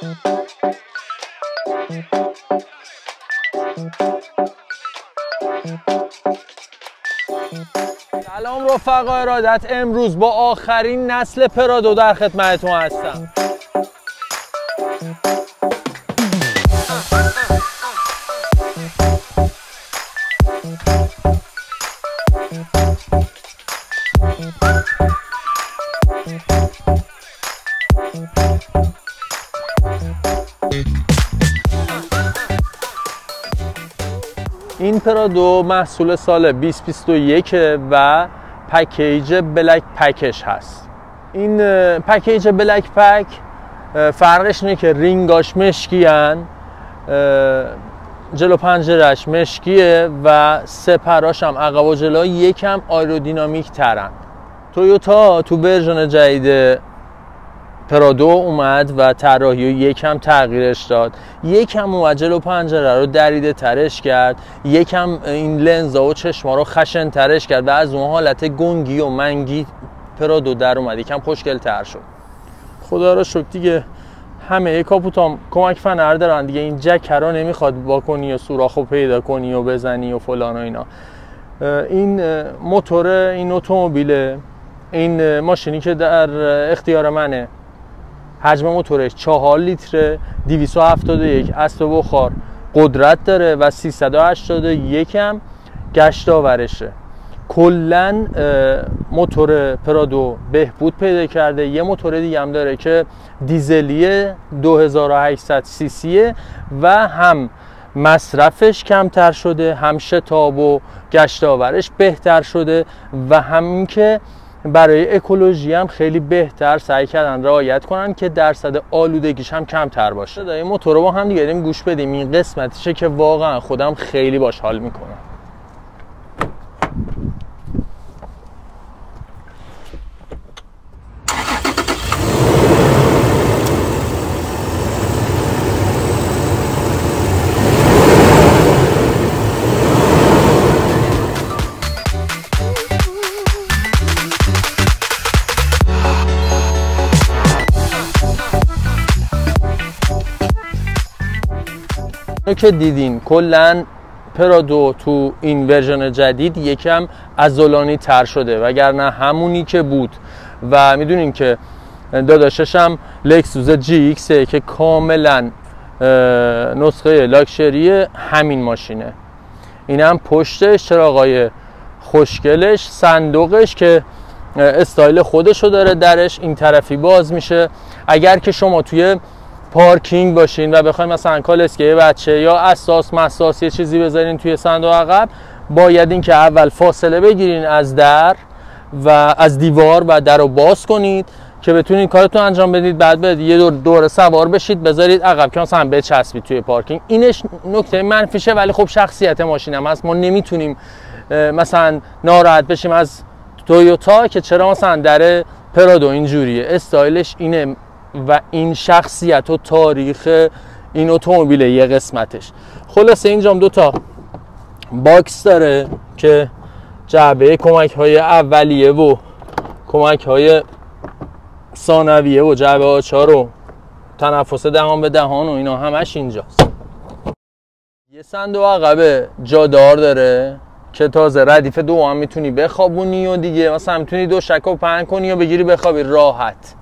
سلام رفقا ارادت، امروز با آخرین نسل پرادو در خدمتتون هستم. این پرادو محصول سال 2021 و پکیج بلک پکش هست. این پکیج بلک پک فرقش اینه که رینگاش مشکی هن، جلو پنجرش مشکیه و سپراش هم عقب و جلو یکم آیرودینامیک ترن. تویوتا تو ورژن جدید پرادو اومد و طراحی رو یکم تغییرش داد، یکم اومد جلو پنجره رو دریده ترش کرد، یکم این لنزا و چشما رو خشن ترش کرد و از اون حالت گنگی و منگی پرادو در اومد، یکم خوشگل تر شد. خدا را شکر دیگه همه کاپوتام کمک فنر دارن دیگه، این جک رو نمیخواد واکنی و سوراخو پیدا کنی و بزنی و فلان و اینا. این موتور این اتومبیل، این ماشینی که در اختیار منه، حجم موتورش 4 لیتر 271 اسب بخار قدرت داره و 381 هم گشت آورشه. کلن موتور پرادو بهبود پیدا کرده. یه موتور دیگه هم داره که دیزلی 2800 سی سیه و هم مصرفش کمتر شده، هم شتاب و گشت آورش بهتر شده و همین که برای اکولوژی هم خیلی بهتر سعی کردن رعایت کنن که درصد آلودگیش هم کمتر باشه. این موتور رو با هم دیگه بریم گوش بدیم، این قسمتشه که واقعا خودم خیلی باش حال میکنم. که دیدین کلن پرادو تو این ورژن جدید یکم عضلانی تر شده، وگرنه همونی که بود. و میدونین که داداشش هم لکسوس جی ایکسه که کاملا نسخه لاکچری همین ماشینه. این هم پشتش، چراغای خوشگلش، صندوقش که استایل خودشو داره، درش این طرفی باز میشه. اگر که شما توی پارکینگ باشین و بخواید مثلا کالسکه بچه یا اساس یه چیزی بذارین توی صندوق عقب، باید این که اول فاصله بگیرین از در و از دیوار و در رو باز کنید که بتونید کارتون انجام بدید. بعد باید یه دور سوار بشید بذارید عقب که مثلا بچسبید توی پارکینگ. اینش نکته منفیشه، ولی خب شخصیت ماشین هم هست. ما نمیتونیم مثلا ناراحت بشیم از تویوتا که چرا مثلا در پرادو اینجوریه. استایلش اینه و این شخصیت و تاریخ این اتومبیل یه قسمتش. خلاصه اینجام دوتا باکس داره که جعبه کمک های اولیه و کمک های ثانویه و جعبه آچار و تنفس دهان به دهان و اینا همش اینجاست. یه صندوق عقب جادار داره که تازه ردیف دو هم میتونی بخوابونی و دیگه مثلا میتونی دو شکو پهن کنی و بگیری بخوابی راحت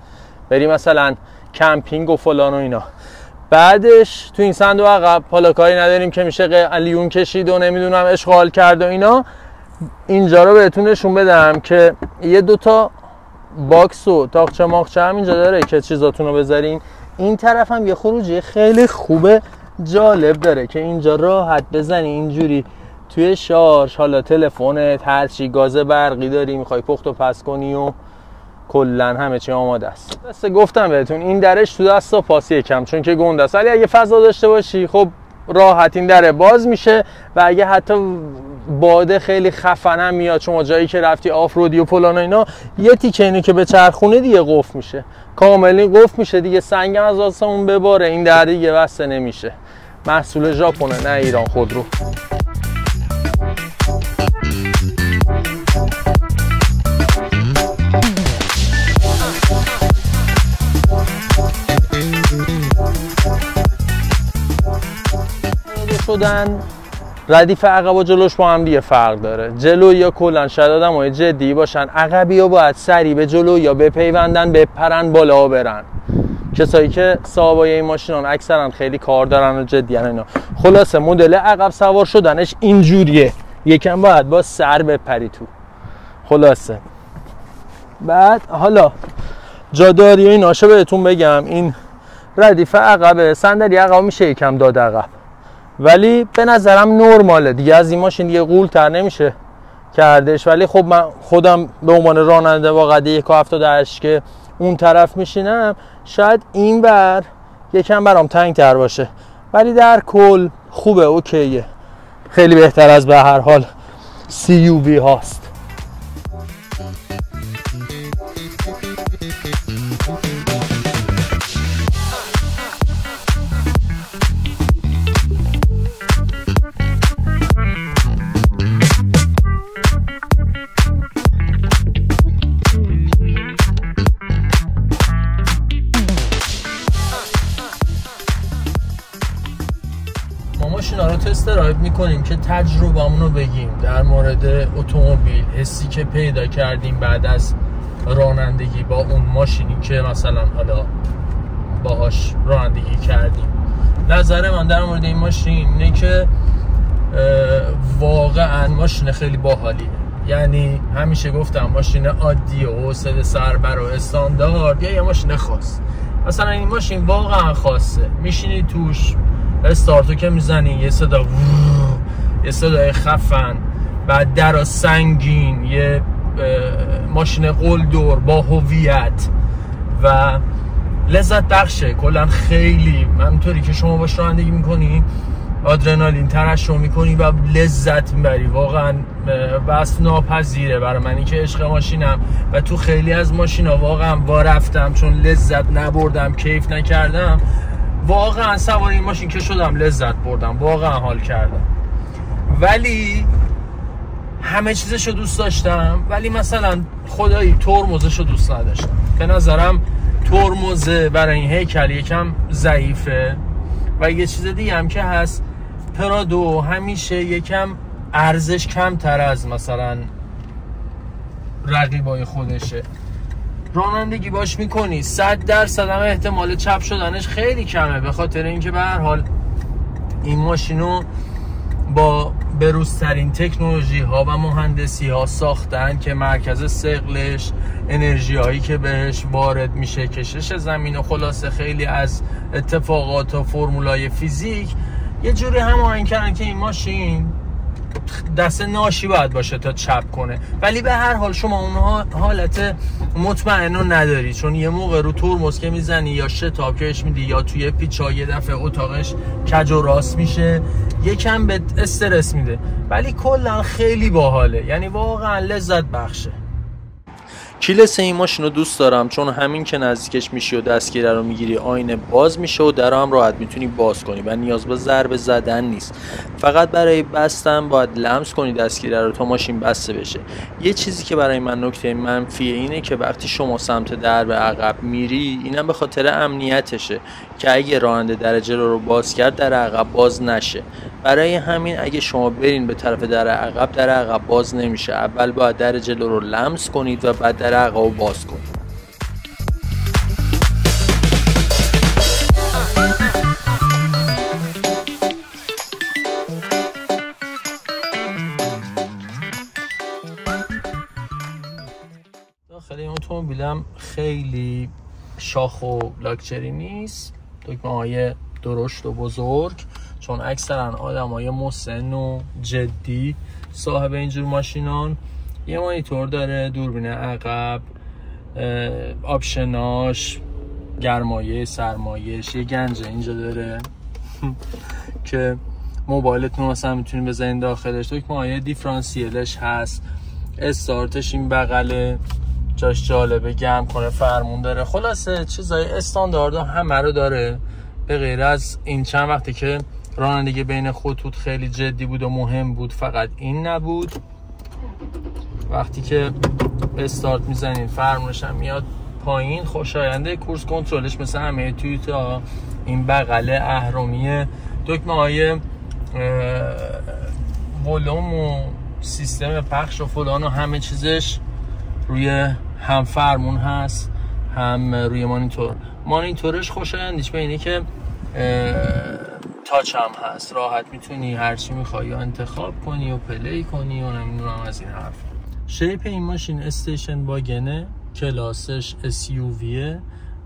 بری مثلا کمپینگ و فلان و اینا. بعدش تو این صندوق عقب حالا کاری نداریم که میشه قلیون کشید و نمیدونم اشغال کرد و اینا. اینجا رو بهتون نشون بدم که یه دوتا باکس و تاقچه ماقچه هم اینجا داره که چیزاتون رو بذارین. این طرف هم یه خروجی خیلی خوبه جالب داره که اینجا راحت بزنی اینجوری توی شارژ، حالا تلفنت، هرچی، گاز برقی داری میخوای پخت و پس کنی و کلن همه چی آماده است. دسته گفتم بهتون این درش تو دست و پاس یکم چون که گنده است، ولی اگه فضا داشته باشی خب راحت این دره باز میشه و اگه حتی باده خیلی خفنم میاد شما جایی که رفتی آف رودی و فلان و اینا، یه تیکه اینو که به چرخونه دیگه قفل میشه، کاملی قفل میشه دیگه، سنگم از آسمون بباره این در دیگه بسته نمیشه. محصول ژاپن نه ایران خودرو. شدن ردیف عقب و جلوش با هم دیگه فرق داره. جلو یا کلا شاید آدمای جدی باشن، عقبی ها باید سری به جلو یا بپیوندن بپرن بالا برن. کسایی که صاحبای این ماشینان اکثرا خیلی کار دارن و جدی ان اینا. خلاصه مدل عقب سوار شدنش اینجوریه، یکم باید با سر بپری تو. خلاصه بعد حالا جاداری و ایناشو بهتون بگم، این ردیف عقبه، صندلی عقب میشه یکم داد عقب، ولی به نظرم نرماله دیگه. از این ماشین دیگه غول تر نمیشه کردش. ولی خب من خودم به عنوان راننده با قد 1.78 که اون طرف میشینم، شاید این بر یکم برام تنگ تر باشه، ولی در کل خوبه، اوکیه، خیلی بهتر از به هر حال CUV هاست. ماشینا رو تست درایو میکنیم که تجربه‌مون رو بگیم در مورد اتومبیل، حسی که پیدا کردیم بعد از رانندگی با اون ماشینی که مثلا حالا باهاش رانندگی کردیم. نظر من در مورد این ماشین اینه که واقعا ماشین خیلی باحالیه. یعنی همیشه گفتم ماشین عادی و حوصله سربر و استاندارد یا یه ماشین خاص. مثلا این ماشین واقعا خاصه، میشینی توش، استارتو که میزنی یه صدا یه صدای خفن، بعد درا سنگین، یه ماشین قلدر با هویت و لذت بخشه. کلا خیلی همونطوری که شما باش رانندگی میکنی آدرنالین ترشح میکنی و لذت میبری. واقعا بس ناپذیره برای منی که عشق ماشینم و تو خیلی از ماشینا واقعا رفتم چون لذت نبردم، کیف نکردم. واقعا سوار این ماشین که شدم لذت بردم، واقعا حال کردم، ولی همه چیزشو دوست داشتم، ولی مثلا خدایی ترمزشو دوست نداشتم. به نظرم ترمزه برای این هیکل یکم ضعیفه. و یه چیز دیگه هم که هست، پرادو همیشه یکم ارزش کمتر از مثلا رقیبای خودشه. رانندگی باش میکنی 100% هم احتمال چپ شدنش خیلی کمه، به خاطر اینکه به هر حال این ماشینو با بروزترین تکنولوژی ها و مهندسی ها ساختن که مرکز ثقلش، انرژی هایی که بهش وارد میشه، کشش زمین و خلاصه خیلی از اتفاقات و فرمولای فیزیک یه جوری هماهنگ کردن که این ماشین دست ناشی باید باشه تا چپ کنه. ولی به هر حال شما اون حالت مطمئن رو نداری، چون یه موقع رو ترمز که میزنی یا شتاب کش میدی یا توی پیچا یه دفعه اتاقش کج و راست میشه، یکم به استرس میده. ولی کلا خیلی باحاله، یعنی واقعا لذت بخشه. کیلس این ماشین رو دوست دارم چون همین که نزدیکش میشی و دستگیره رو میگیری آینه باز میشه و در هم راحت میتونی باز کنی و نیاز به ضربه زدن نیست. فقط برای بستن باید لمس کنی دستگیره رو تا ماشین بسته بشه. یه چیزی که برای من نکته منفیه اینه که وقتی شما سمت درب عقب میری، اینم به خاطر امنیتشه که اگه راننده در جلو رو باز کرد در عقب باز نشه. برای همین اگه شما برین به طرف در عقب باز نمیشه. اول باید در جلو رو لمس کنید و بعد در عقب رو باز کنید. داخل این اتومبیلم خیلی شاخ و لاکچری نیست، دکمه‌های درشت و بزرگ، چون اکثرا آدمای مسن و جدی صاحب اینجور ماشینان. یه مانیتور داره، دوربین عقب، آپشناش، گرمایه، سرمایش، یه گنجه اینجا داره که موبایلتون مثلا میتونید بزنید داخلش. دکمه‌های دیفرانسیلش هست، استارتش این بغله، جاش جالبه، گرم کنه فرمون داره. خلاصه چیزای استاندارد همه رو داره، به غیر از این چند وقتی که رانندگی بین خطوط خیلی جدی بود و مهم بود، فقط این نبود. وقتی که استارت میزنین فرمونش هم میاد پایین، خوشاینده. کورس کنترلش مثل همه تویوتا این بغله اهرمیه. دکمه های ولوم و سیستم پخش و فلان و همه چیزش روی هم فرمون هست هم روی مانیتورش خوشایندیش به اینه که تاچ هم هست، راحت میتونی هرچی میخوای یا انتخاب کنی و پلی کنی و نمیدونم از این حرف. شیپ این ماشین استیشن واگنه، کلاسش SUVه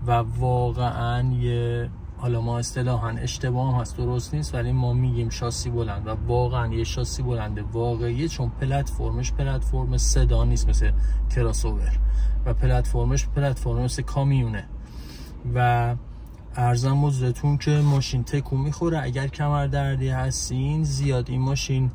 و واقعا یه، حالا ما اصطلاحاً اشتباه هم هست درست نیست ولی ما میگیم شاسی بلند و واقعا یه شاسی بلنده واقعیه، چون پلتفرمش پلتفرم سدان نیست مثل کراسوور و پلتفرمش پلتفرم مثل کامیونه و ارزم حضورتون که ماشین تکون میخوره. اگر کمر دردی هستین زیاد این ماشین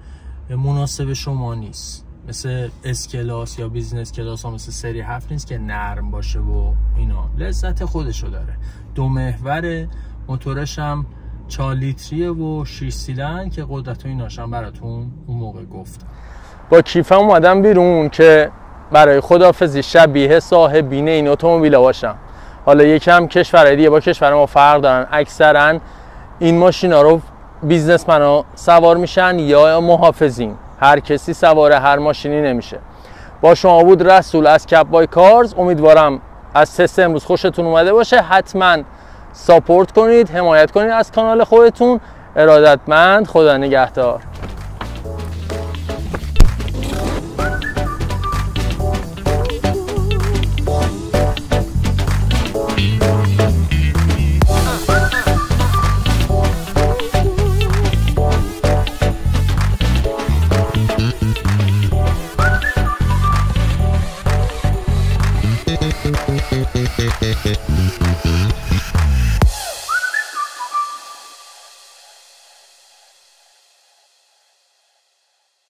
مناسب شما نیست، مثل اس کلاس یا بیزنس کلاس ها مثل سری 7 نیست که نرم باشه و اینا، لذت خودشو داره. 2 محور، موتورش هم 4 لیتریه و 6 سیلندر که قدرت و ایناش هم براتون اون موقع گفتم. با کیفم اومدم بیرون که برای خداحافظی شبیه صاحبین این اتومبیل باشم. حالا یکم کشورهای دیگه با کشور ما فرق دارن، اکثرا این ماشینا رو بیزنسمنا سوار میشن یا محافظین، هر کسی سوار هر ماشینی نمیشه. با شما بود رسول از کپ بای کارز. امیدوارم از تست امروز خوشتون اومده باشه. حتما ساپورت کنید، حمایت کنید از کانال خودتون. ارادتمند، خدا نگهدار.